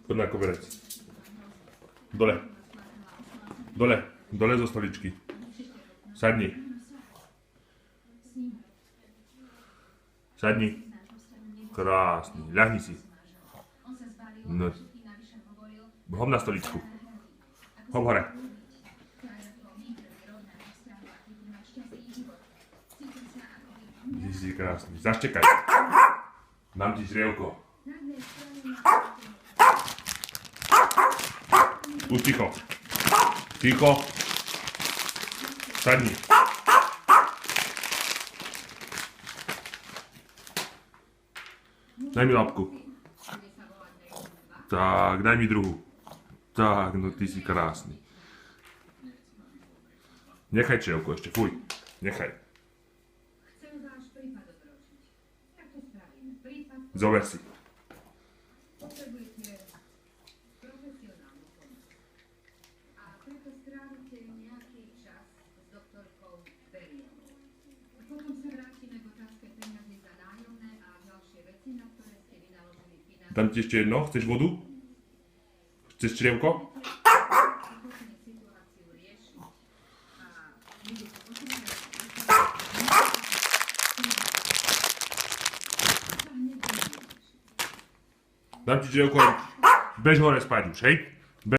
Poď na koberec. Dole. Dole. Dole zo stoličky. Sadni. Sadni. Krásny. Ľahni si. No. Hop na stoličku. Hop hore. Ty si krásny. Zaštekaj. Dám ti žrievko. Už ticho. Ticho. Sadni. Daj mi labku. Tak, daj mi druhú. Tak, no ty si krásny. Nechaj črievko ešte, fuj. Nechaj. Zober si. Potrebujete profesionálnu pomoc. A preto strávite nejaký čas s doktorkou Beriovou. Potom sa vrátime k otázke peňazí za nájomné a ďalšie veci, na ktoré ste vynaložili financie. Dám ti ešte jedno, chceš vodu? Chceš črievko? Situáciu riešiť. A budete potrebovať Dám ti črievko, bež hore spať už, hej?